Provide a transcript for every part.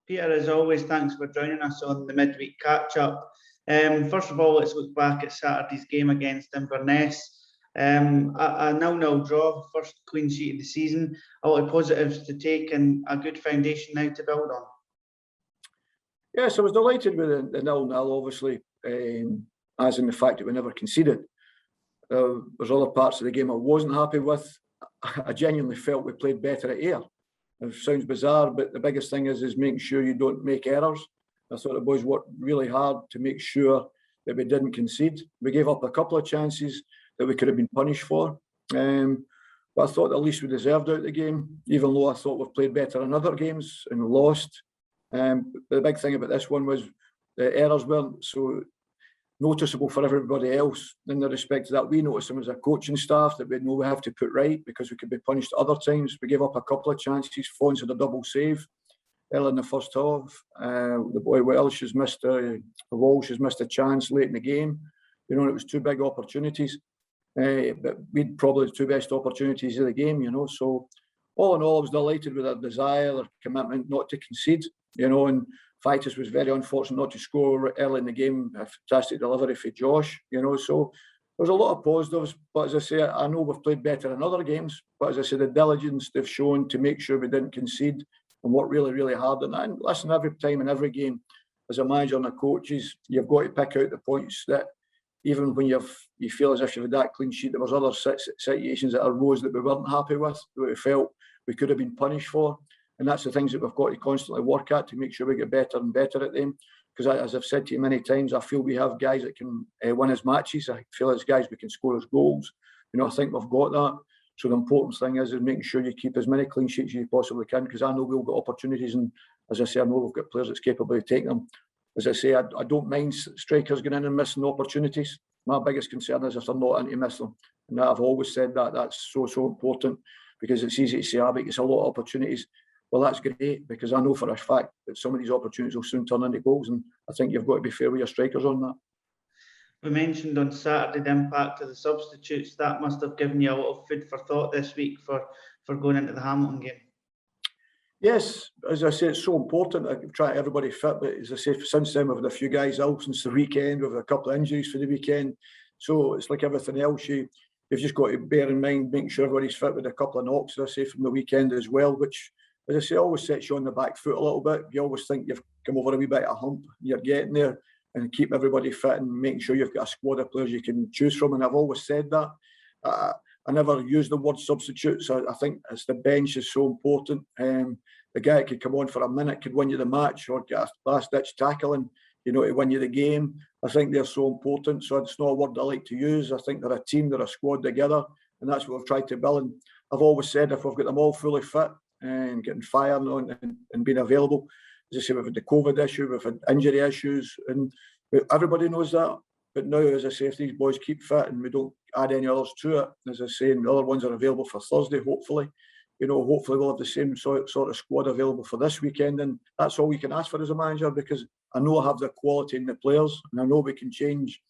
Peter, as always, thanks for joining us on the midweek catch-up. First of all, let's look back at Saturday's game against Inverness. A 0-0 draw, first clean sheet of the season. A lot of positives to take and a good foundation now to build on. Yes, I was delighted with the 0-0, obviously, as in the fact that we never conceded. There's other parts of the game I wasn't happy with. I genuinely felt we played better at Ayr. It sounds bizarre, but the biggest thing is making sure you don't make errors. I thought the boys worked really hard to make sure that we didn't concede. We gave up a couple of chances that we could have been punished for. But I thought at least we deserved out the game, even though I thought we've played better in other games and lost. But the big thing about this one was the errors weren't so noticeable for everybody else in the respect that we noticed them as a coaching staff that we know we have to put right because we could be punished other times. We gave up a couple of chances. Fons had a double save early in the first half. The boy Walsh has missed a chance late in the game. You know, it was two big opportunities. But we'd probably the two best opportunities of the game, you know. So all in all, I was delighted with their desire, their commitment not to concede, you know, and Vitus was very unfortunate not to score early in the game. A fantastic delivery for Josh, you know. So there's a lot of positives, but as I say, I know we've played better in other games. But as I say, the diligence they've shown to make sure we didn't concede and work really, really hard on that. And listen, every time in every game, as a manager and a coaches, you've got to pick out the points that even when you feel as if you've had that clean sheet, there was other situations that arose that we weren't happy with, that we felt we could have been punished for. And that's the things that we've got to constantly work at to make sure we get better and better at them. Because as I've said to you many times, I feel we have guys that can win us matches. I feel as guys we can score us goals. You know, I think we've got that. So the important thing is making sure you keep as many clean sheets as you possibly can, because I know we'll get opportunities. And as I say, I know we've got players that's capable of taking them. As I say, I don't mind strikers getting in and missing opportunities. My biggest concern is if they're not in to miss them. And I've always said that. That's so important, because it's easy to say, but it's a lot of opportunities. Well, that's great, because I know for a fact that some of these opportunities will soon turn into goals, and I think you've got to be fair with your strikers on that. We mentioned on Saturday the impact of the substitutes. That must have given you a lot of food for thought this week for going into the Hamilton game. Yes, as I say, it's so important. I try everybody fit, but as I say, since then we've had a few guys out since the weekend. We've had a couple of injuries for the weekend, so it's like everything else. You've just got to bear in mind making sure everybody's fit with a couple of knocks, as I say, from the weekend as well, which, as I say, always sets you on the back foot a little bit. You always think you've come over a wee bit of a hump. You're getting there, and keep everybody fit and making sure you've got a squad of players you can choose from. And I've always said that. I never use the word substitutes. I think it's the bench is so important. The guy that could come on for a minute could win you the match, or get a last-ditch tackling, you know, to win you the game. I think they're so important. So it's not a word I like to use. I think they're a team, they're a squad together, and that's what we've tried to build. And I've always said if we've got them all fully fit and getting firing on and being available, as I say, we've had the COVID issue, we've had injury issues, and everybody knows that. But now, as I say, if these boys keep fit and we don't add any others to it, as I say, and the other ones are available for Thursday, hopefully, you know, hopefully we'll have the same sort of squad available for this weekend. And that's all we can ask for as a manager, because I know I have the quality in the players, and I know we can change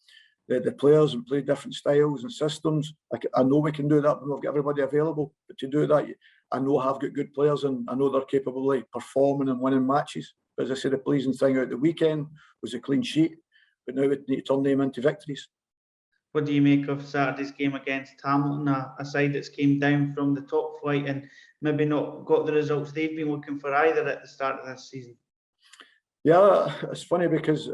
the players and play different styles and systems. I know we can do that when we've got everybody available. But to do that, I know I've got good players, and I know they're capable of performing and winning matches. But as I said, the pleasing thing out the weekend was a clean sheet. But now we need to turn them into victories. What do you make of Saturday's game against Hamilton, a side that's came down from the top flight and maybe not got the results they've been looking for either at the start of this season? Yeah, it's funny because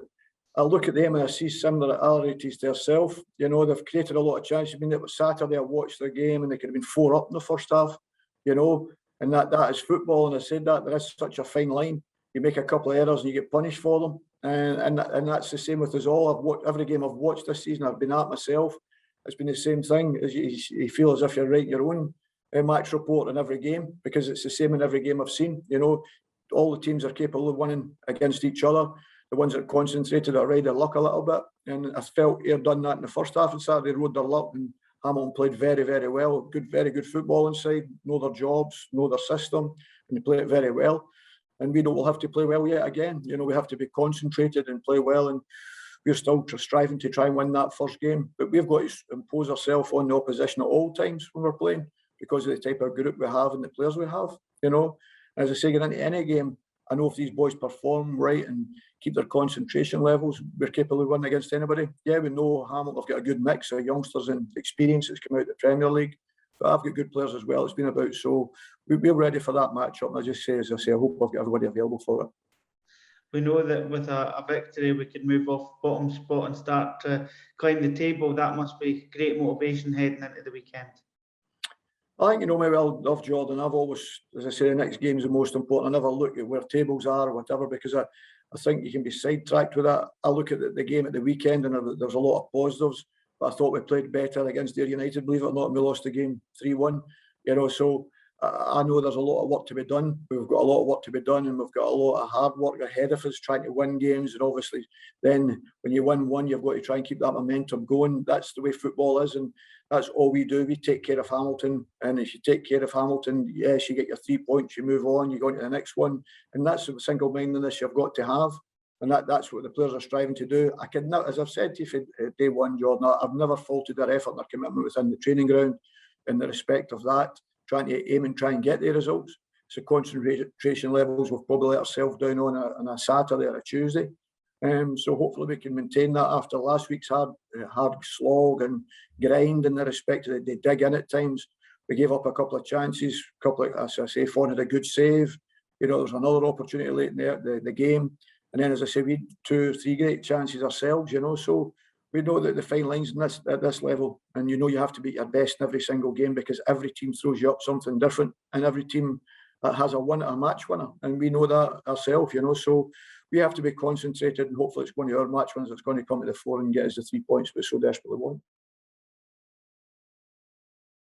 I look at them and I see similar similarities to herself. You know, they've created a lot of chances. I mean, it was Saturday, I watched their game and they could have been 4 up in the first half, you know, and that is football. And I said that there is such a fine line. You make a couple of errors and you get punished for them. And that's the same with us all. Every game I've watched this season, I've been at myself. It's been the same thing. As you feel as if you're writing your own match report in every game, because it's the same in every game I've seen. You know, all the teams are capable of winning against each other. The ones that are concentrated are ride their luck a little bit. And I felt Ayr done that in the first half, and Saturday rode their luck. And Hamilton played very, very well. Very good football inside. Know their jobs, know their system, and they play it very well. And we know we'll have to play well yet again. You know, we have to be concentrated and play well. And we're still striving to try and win that first game. But we've got to impose ourselves on the opposition at all times when we're playing, because of the type of group we have and the players we have. You know, as I say, getting into any game, I know if these boys perform right and keep their concentration levels, we're capable of winning against anybody. Yeah, we know Hamilton have got a good mix of youngsters and experience that's come out of the Premier League, but I've got good players as well. It's been about, so we're ready for that matchup. And I just say, as I say, I hope I've got everybody available for it. We know that with a victory, we could move off bottom spot and start to climb the table. That must be great motivation heading into the weekend. I think, you know me well, Jordan. I've always, as I say, the next game is the most important. I never look at where tables are or whatever, because I think you can be sidetracked with that. I look at the game at the weekend and there's a lot of positives, but I thought we played better against Ayr United, believe it or not, and we lost the game 3-1. You know, so I know there's a lot of work to be done. We've got a lot of work to be done, and we've got a lot of hard work ahead of us trying to win games. And obviously, then when you win one, you've got to try and keep that momentum going. That's the way football is, and that's all we do. We take care of Hamilton, and if you take care of Hamilton, yes, you get your 3 points, you move on, you go on to the next one, and that's the single-mindedness you've got to have, and that's what the players are striving to do. I can, as I've said to you from day one, Jordan, I've never faulted their effort and their commitment within the training ground in the respect of that, trying to aim and try and get the results. So concentration levels, we've probably let ourselves down on a Saturday or a Tuesday. So hopefully we can maintain that after last week's hard slog and grind in the respect that they dig in at times. We gave up a couple of chances, as I say, Fawn had a good save. You know, there was another opportunity late in the game. And then, as I say, we had 2 or 3 great chances ourselves, you know. So we know that the fine line's at this level. And you know you have to be at your best in every single game, because every team throws you up something different. And every team has a match winner. And we know that ourselves, you know. So we have to be concentrated, and hopefully it's one of our match winners that's going to come to the fore and get us the 3 points we so desperately want.